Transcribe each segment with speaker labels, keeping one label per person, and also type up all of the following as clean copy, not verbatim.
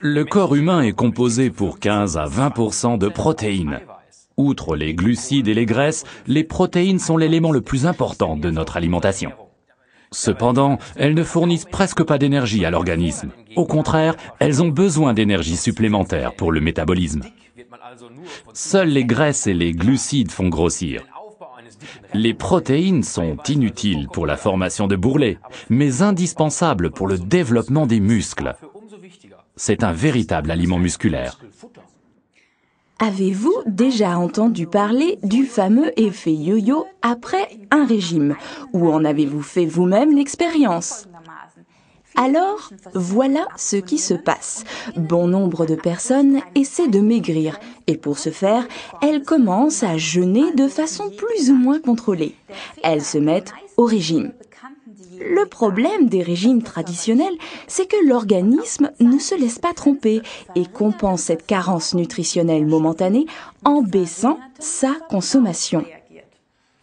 Speaker 1: Le corps humain est composé pour 15 à 20% de protéines. Outre les glucides et les graisses, les protéines sont l'élément le plus important de notre alimentation. Cependant, elles ne fournissent presque pas d'énergie à l'organisme. Au contraire, elles ont besoin d'énergie supplémentaire pour le métabolisme. Seules les graisses et les glucides font grossir. Les protéines sont inutiles pour la formation de bourrelets, mais indispensables pour le développement des muscles. C'est un véritable aliment musculaire.
Speaker 2: Avez-vous déjà entendu parler du fameux effet yo-yo après un régime? Ou en avez-vous fait vous-même l'expérience? Alors, voilà ce qui se passe. Bon nombre de personnes essaient de maigrir et pour ce faire, elles commencent à jeûner de façon plus ou moins contrôlée. Elles se mettent au régime. Le problème des régimes traditionnels, c'est que l'organisme ne se laisse pas tromper et compense cette carence nutritionnelle momentanée en baissant sa consommation.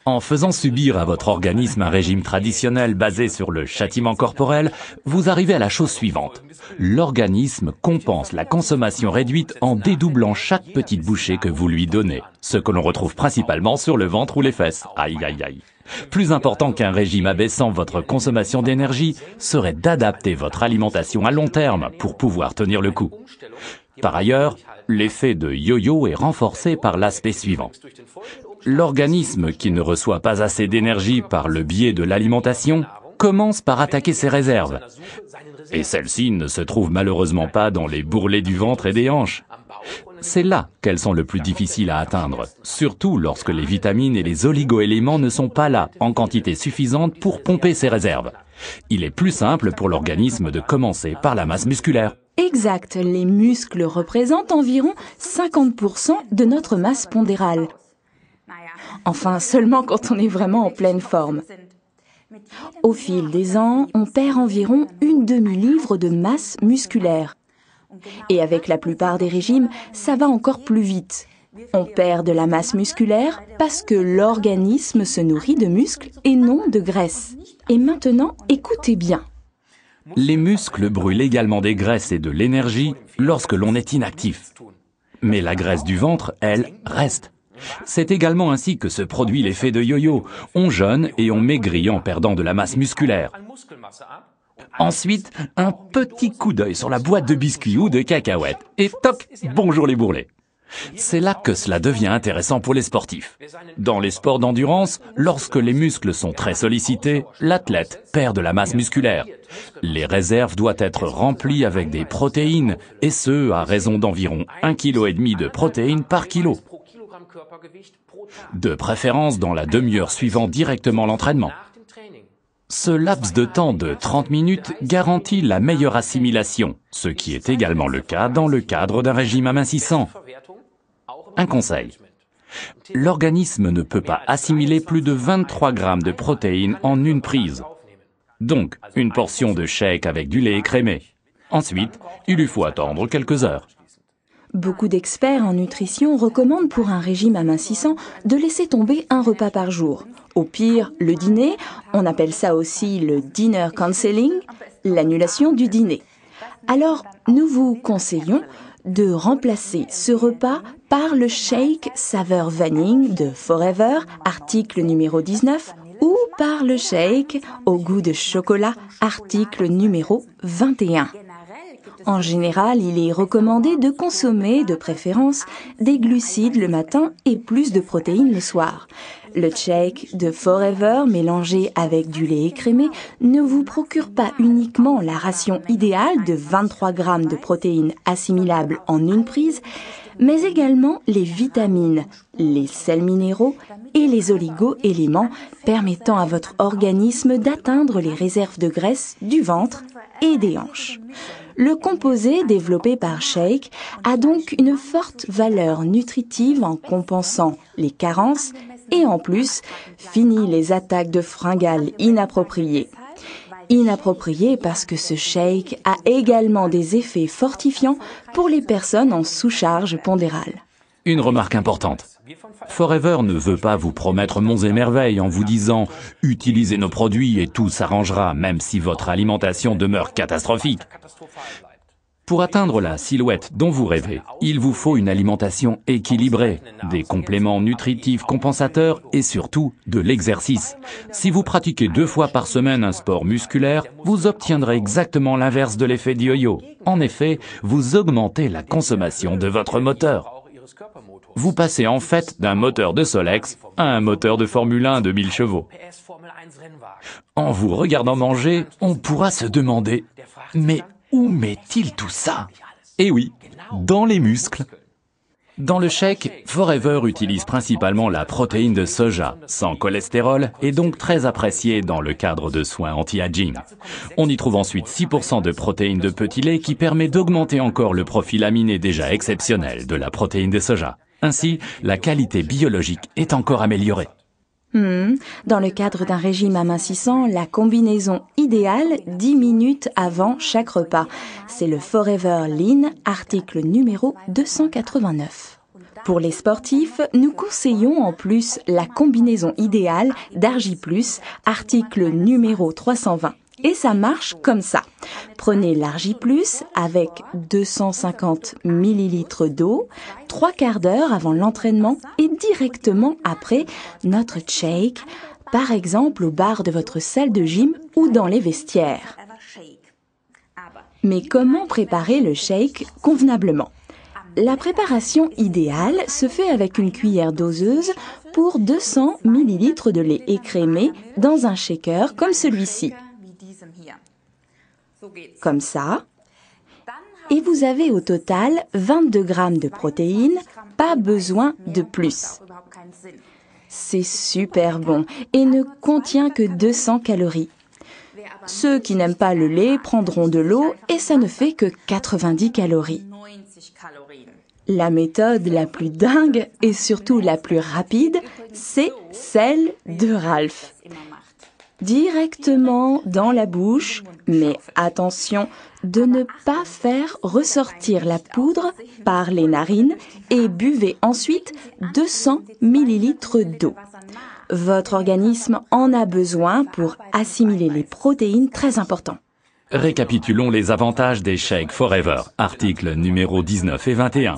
Speaker 1: En faisant subir à votre organisme un régime traditionnel basé sur le châtiment corporel, vous arrivez à la chose suivante. L'organisme compense la consommation réduite en dédoublant chaque petite bouchée que vous lui donnez, ce que l'on retrouve principalement sur le ventre ou les fesses. Aïe aïe aïe. Plus important qu'un régime abaissant votre consommation d'énergie serait d'adapter votre alimentation à long terme pour pouvoir tenir le coup. Par ailleurs, l'effet de yo-yo est renforcé par l'aspect suivant. L'organisme qui ne reçoit pas assez d'énergie par le biais de l'alimentation commence par attaquer ses réserves. Et celles-ci ne se trouvent malheureusement pas dans les bourrelets du ventre et des hanches. C'est là qu'elles sont le plus difficiles à atteindre, surtout lorsque les vitamines et les oligo-éléments ne sont pas là en quantité suffisante pour pomper ces réserves. Il est plus simple pour l'organisme de commencer par la masse musculaire.
Speaker 2: Exact, les muscles représentent environ 50% de notre masse pondérale. Enfin, seulement quand on est vraiment en pleine forme. Au fil des ans, on perd environ une demi-livre de masse musculaire. Et avec la plupart des régimes, ça va encore plus vite. On perd de la masse musculaire parce que l'organisme se nourrit de muscles et non de graisse. Et maintenant, écoutez bien.
Speaker 1: Les muscles brûlent également des graisses et de l'énergie lorsque l'on est inactif. Mais la graisse du ventre, elle, reste. C'est également ainsi que se produit l'effet de yo-yo. On jeûne et on maigrit en perdant de la masse musculaire. Ensuite, un petit coup d'œil sur la boîte de biscuits ou de cacahuètes. Et toc, bonjour les bourrelets. C'est là que cela devient intéressant pour les sportifs. Dans les sports d'endurance, lorsque les muscles sont très sollicités, l'athlète perd de la masse musculaire. Les réserves doivent être remplies avec des protéines, et ce, à raison d'environ 1,5 kg de protéines par kilo. De préférence dans la demi-heure suivant directement l'entraînement. Ce laps de temps de 30 minutes garantit la meilleure assimilation, ce qui est également le cas dans le cadre d'un régime amincissant. Un conseil. L'organisme ne peut pas assimiler plus de 23 grammes de protéines en une prise. Donc, une portion de shake avec du lait écrémé. Ensuite, il lui faut attendre quelques heures.
Speaker 2: Beaucoup d'experts en nutrition recommandent pour un régime amincissant de laisser tomber un repas par jour. Au pire, le dîner, on appelle ça aussi le dinner cancelling, l'annulation du dîner. Alors, nous vous conseillons de remplacer ce repas par le shake saveur vanille de Forever, article numéro 19, ou par le shake au goût de chocolat, article numéro 21. En général, il est recommandé de consommer, de préférence, des glucides le matin et plus de protéines le soir. Le shake de Forever mélangé avec du lait écrémé ne vous procure pas uniquement la ration idéale de 23 grammes de protéines assimilables en une prise, mais également les vitamines, les sels minéraux et les oligo-éléments permettant à votre organisme d'atteindre les réserves de graisse du ventre et des hanches. Le composé développé par Shake a donc une forte valeur nutritive en compensant les carences et en plus finit les attaques de fringales inappropriées. Inappropriées parce que ce shake a également des effets fortifiants pour les personnes en sous-charge pondérale.
Speaker 1: Une remarque importante. Forever ne veut pas vous promettre monts et merveilles en vous disant « utilisez nos produits et tout s'arrangera » même si votre alimentation demeure catastrophique. Pour atteindre la silhouette dont vous rêvez, il vous faut une alimentation équilibrée, des compléments nutritifs compensateurs et surtout de l'exercice. Si vous pratiquez 2 fois par semaine un sport musculaire, vous obtiendrez exactement l'inverse de l'effet du yo-yo. En effet, vous augmentez la consommation de votre moteur. Vous passez en fait d'un moteur de Solex à un moteur de Formule 1 de 1000 chevaux. En vous regardant manger, on pourra se demander « Mais où met-il tout ça ?» Eh oui, dans les muscles. Dans le shake, Forever utilise principalement la protéine de soja, sans cholestérol, et donc très appréciée dans le cadre de soins anti-aging. On y trouve ensuite 6% de protéines de petit lait qui permet d'augmenter encore le profil aminé déjà exceptionnel de la protéine de soja. Ainsi, la qualité biologique est encore améliorée.
Speaker 2: Dans le cadre d'un régime amincissant, la combinaison idéale 10 minutes avant chaque repas. C'est le Forever Lean, article numéro 289. Pour les sportifs, nous conseillons en plus la combinaison idéale d'Argi+, article numéro 320. Et ça marche comme ça. Prenez l'Argi+ avec 250 ml d'eau, 3/4 d'heure avant l'entraînement et directement après notre shake, par exemple au bar de votre salle de gym ou dans les vestiaires. Mais comment préparer le shake convenablement ? La préparation idéale se fait avec une cuillère doseuse pour 200 ml de lait écrémé dans un shaker comme celui-ci. Comme ça. Et vous avez au total 22 grammes de protéines, pas besoin de plus. C'est super bon et ne contient que 200 calories. Ceux qui n'aiment pas le lait prendront de l'eau et ça ne fait que 90 calories. La méthode la plus dingue et surtout la plus rapide, c'est celle de Ralph. Directement dans la bouche, mais attention de ne pas faire ressortir la poudre par les narines et buvez ensuite 200 ml d'eau. Votre organisme en a besoin pour assimiler les protéines très importantes.
Speaker 1: Récapitulons les avantages des shakes Forever, articles numéro 19 et 21.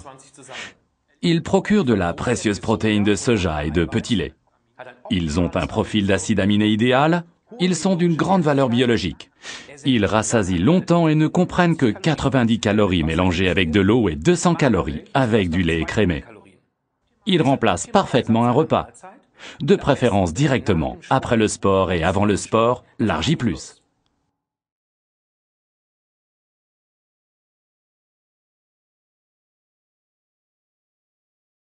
Speaker 1: Ils procurent de la précieuse protéine de soja et de petit lait. Ils ont un profil d'acide aminé idéal. Ils sont d'une grande valeur biologique. Ils rassasient longtemps et ne comprennent que 90 calories mélangées avec de l'eau et 200 calories avec du lait écrémé. Ils remplacent parfaitement un repas. De préférence directement après le sport et avant le sport, l'Argi+.